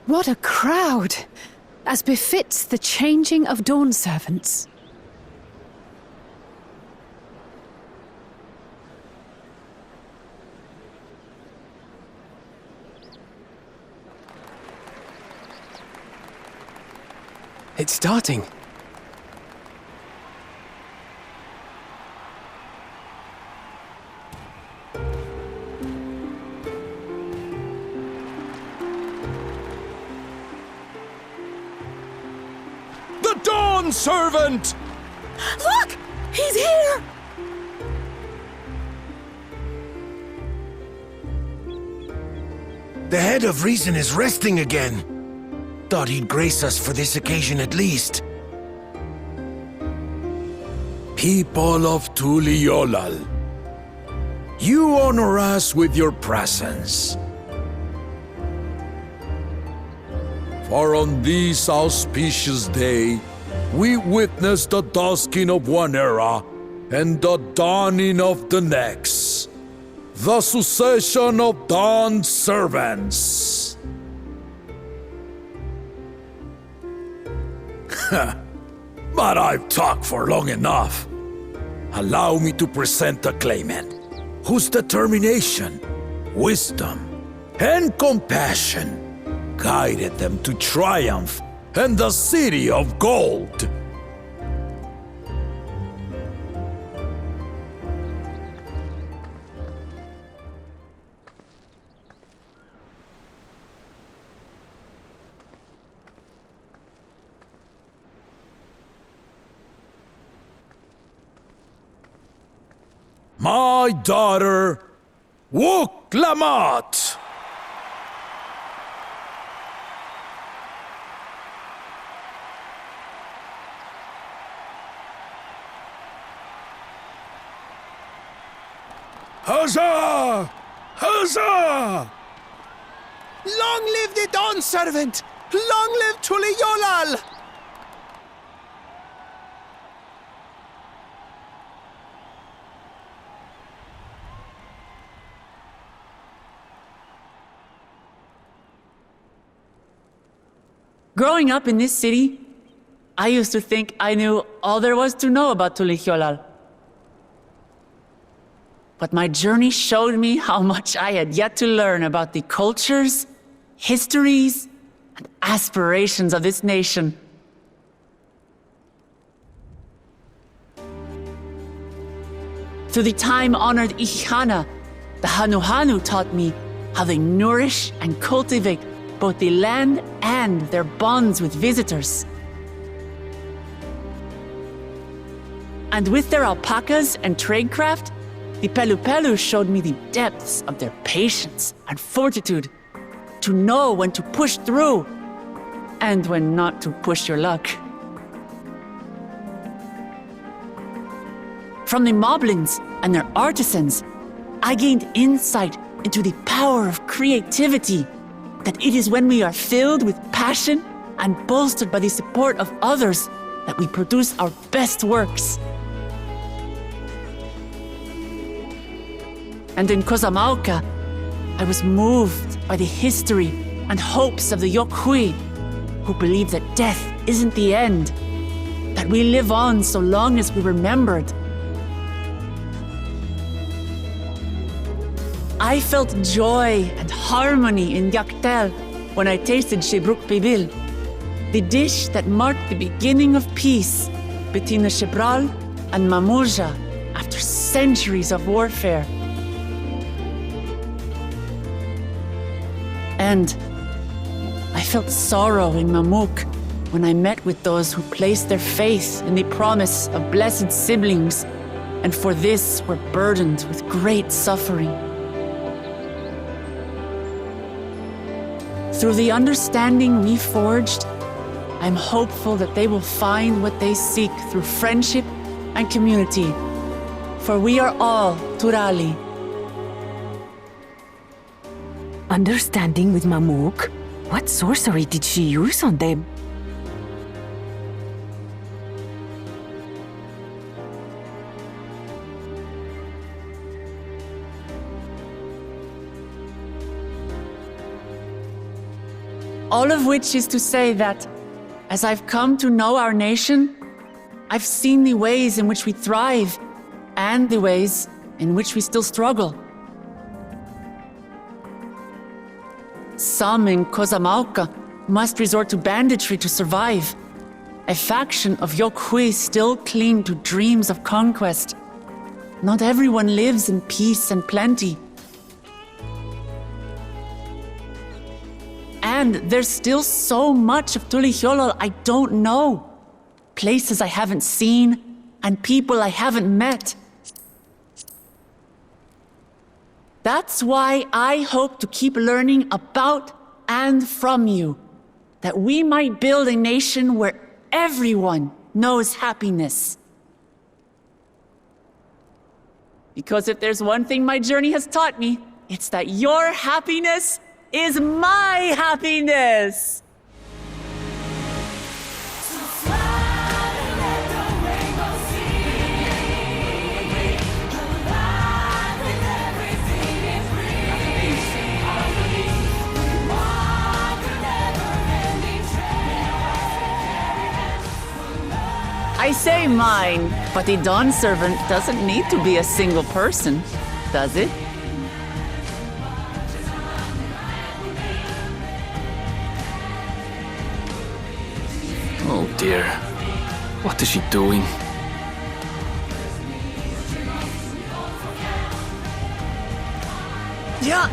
What a crowd! As befits the changing of dawn servants. It's starting. The Dawn Servant! Look! He's here! The head of reason is resting again. Thought he'd grace us for this occasion at least. People of Tuliolal, you honor us with your presence. For on this auspicious day, we witness the dusking of one era and the dawning of the next. The succession of dawn servants. But I've talked for long enough. Allow me to present the claimant, whose determination, wisdom, and compassion guided them to triumph and the city of gold. My daughter, Wuk Lamat. Huzzah! Huzzah! Long live the Dawn Servant! Long live Tuliolal! Growing up in this city, I used to think I knew all there was to know about Tuliolal. But my journey showed me how much I had yet to learn about the cultures, histories, and aspirations of this nation. Through the time-honored Ihana, the Hanuhanu taught me how they nourish and cultivate both the land and their bonds with visitors. And with their alpacas and tradecraft, the Pelupelu showed me the depths of their patience and fortitude, to know when to push through and when not to push your luck. From the Moblins and their artisans, I gained insight into the power of creativity, that it is when we are filled with passion and bolstered by the support of others that we produce our best works. And in Cosamauca, I was moved by the history and hopes of the Yokhui, who believe that death isn't the end, that we live on so long as we're remembered. I felt joy and harmony in Yaktel when I tasted Shebruk Bibil, the dish that marked the beginning of peace between the Shebral and Mamurja after centuries of warfare. And I felt sorrow in Mamuk when I met with those who placed their faith in the promise of blessed siblings, and for this were burdened with great suffering. Through the understanding we forged, I'm hopeful that they will find what they seek through friendship and community, for we are all Turali. Understanding with Mamuk? What sorcery did she use on them? All of which is to say that, as I've come to know our nation, I've seen the ways in which we thrive and the ways in which we still struggle. Some in Kozamauka must resort to banditry to survive. A faction of Yokhui still cling to dreams of conquest. Not everyone lives in peace and plenty. And there's still so much of Tulihyolol I don't know. Places I haven't seen, and people I haven't met. That's why I hope to keep learning about and from you, that we might build a nation where everyone knows happiness. Because if there's one thing my journey has taught me, it's that your happiness is my happiness! I say mine, but the Dawn Servant doesn't need to be a single person, does it? Oh dear. What is she doing? Yeah.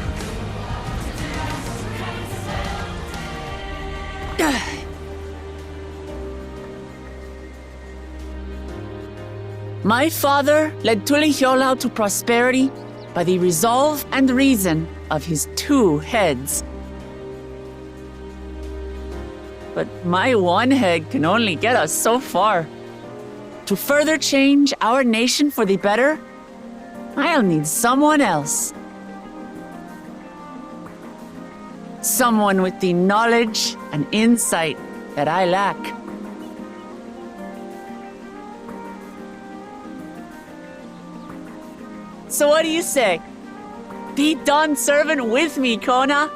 My father led Tulihyolol to prosperity by the resolve and reason of his 2 heads. But my one head can only get us so far. To further change our nation for the better, I'll need someone else. Someone with the knowledge and insight that I lack. So what do you say? Be Dawn Servant with me, Kona?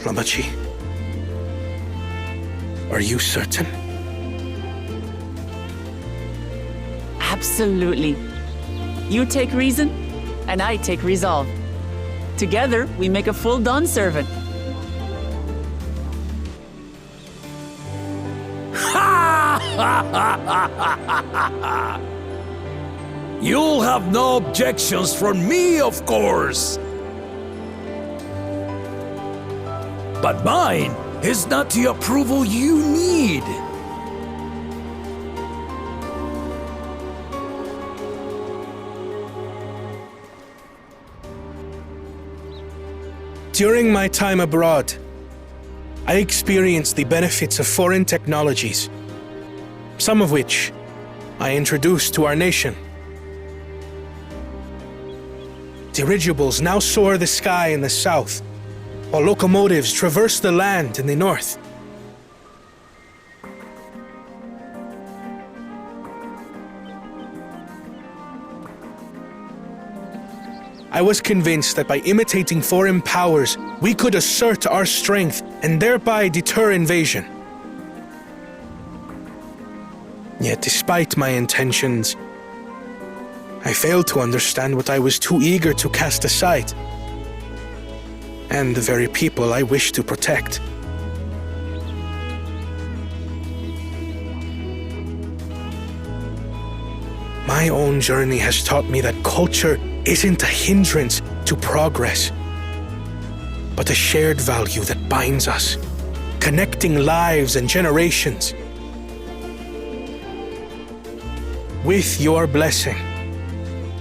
Lamachi, are you certain? Absolutely. You take reason, and I take resolve. Together, we make a full Dawn Servant. You'll have no objections from me, of course. But mine is not the approval you need. During my time abroad, I experienced the benefits of foreign technologies, some of which I introduced to our nation. Dirigibles now soar the sky in the south, while locomotives traverse the land in the north. I was convinced that by imitating foreign powers, we could assert our strength and thereby deter invasion. Yet despite my intentions, I failed to understand what I was too eager to cast aside, and the very people I wish to protect. My own journey has taught me that culture isn't a hindrance to progress, but a shared value that binds us, connecting lives and generations. With your blessing,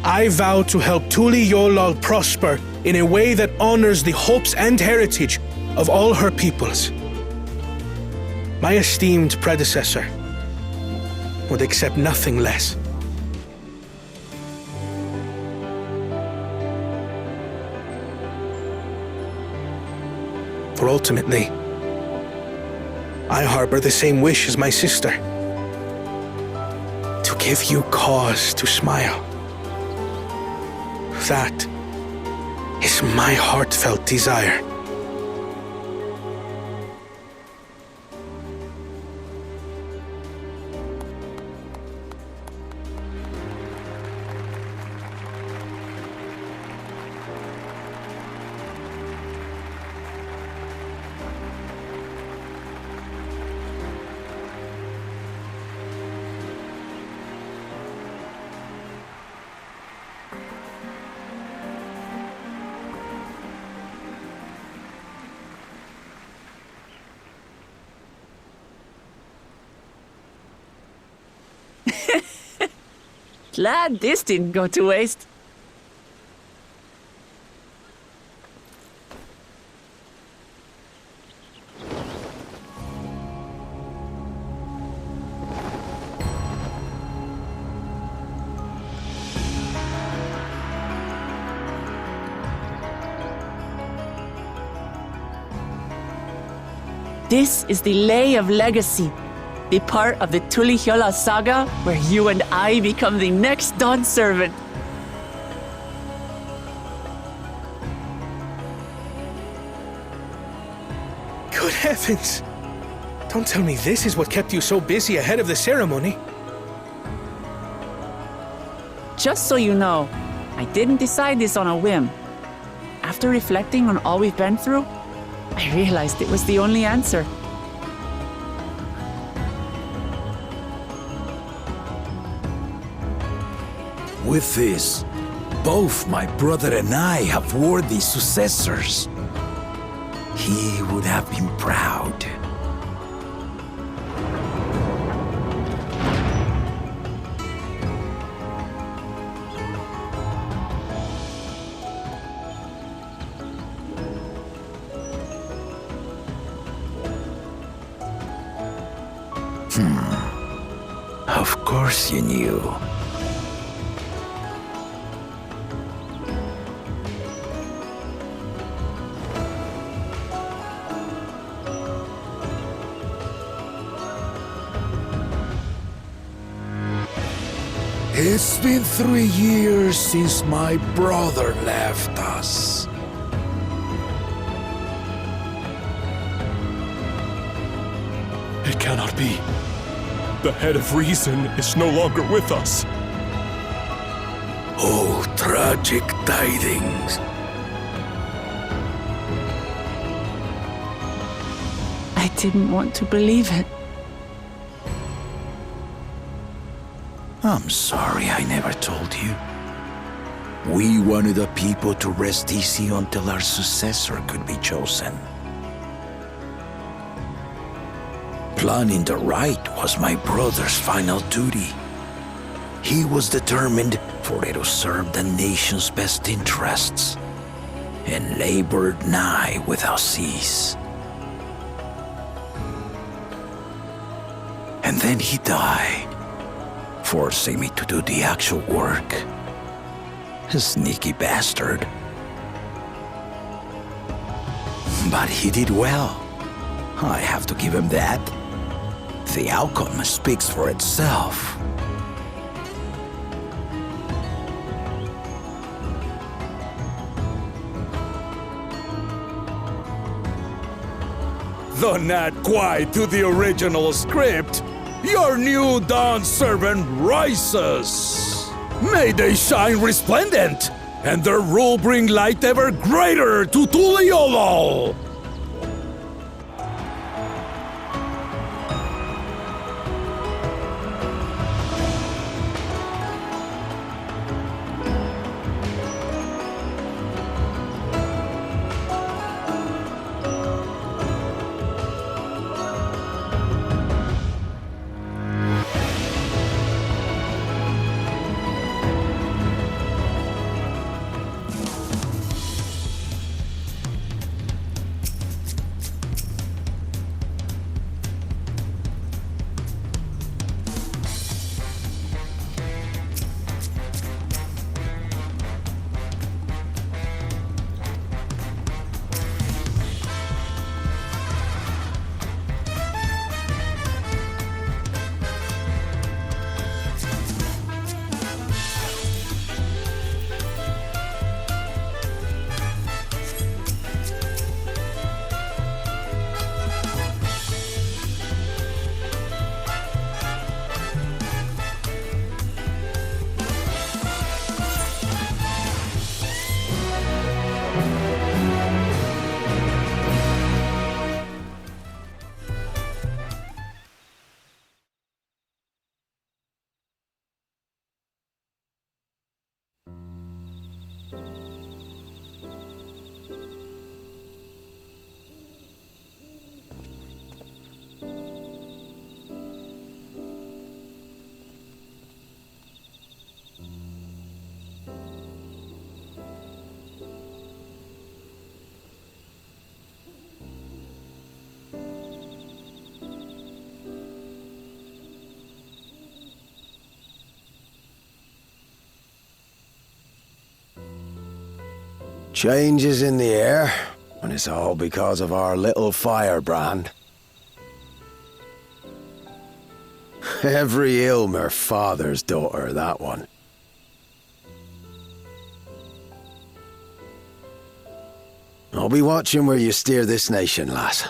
I vow to help Tuli Yolal prosper in a way that honors the hopes and heritage of all her peoples. My esteemed predecessor would accept nothing less. For ultimately, I harbor the same wish as my sister, to give you cause to smile. That is my heartfelt desire. Glad this didn't go to waste. This is the Lay of Legacy, the part of the Tulihyola saga where you and I become the next Dawn Servant. Good heavens! Don't tell me this is what kept you so busy ahead of the ceremony. Just so you know, I didn't decide this on a whim. After reflecting on all we've been through, I realized it was the only answer. With this, both my brother and I have worthy successors. He would have been proud. Of course you knew. It's been 3 years since my brother left us. It cannot be. The head of reason is no longer with us. Oh, tragic tidings. I didn't want to believe it. I'm sorry I never told you. We wanted the people to rest easy until our successor could be chosen. Planning the right was my brother's final duty. He was determined for it to serve the nation's best interests, and labored nigh without cease. And then he died, forcing me to do the actual work. A sneaky bastard. But he did well. I have to give him that. The outcome speaks for itself. Though not quite to the original script, your new dawn servant rises. May they shine resplendent, and their rule bring light ever greater to Tuliolol. Change is in the air, and it's all because of our little firebrand. Every Ilmer father's daughter, that one. I'll be watching where you steer this nation, lass.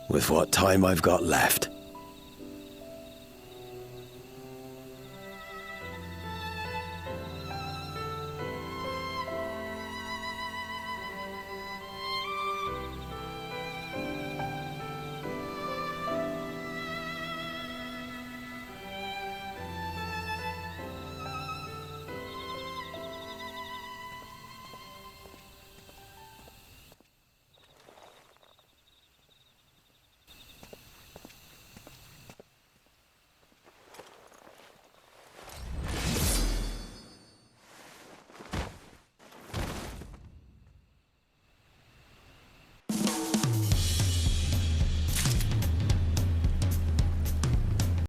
With what time I've got left.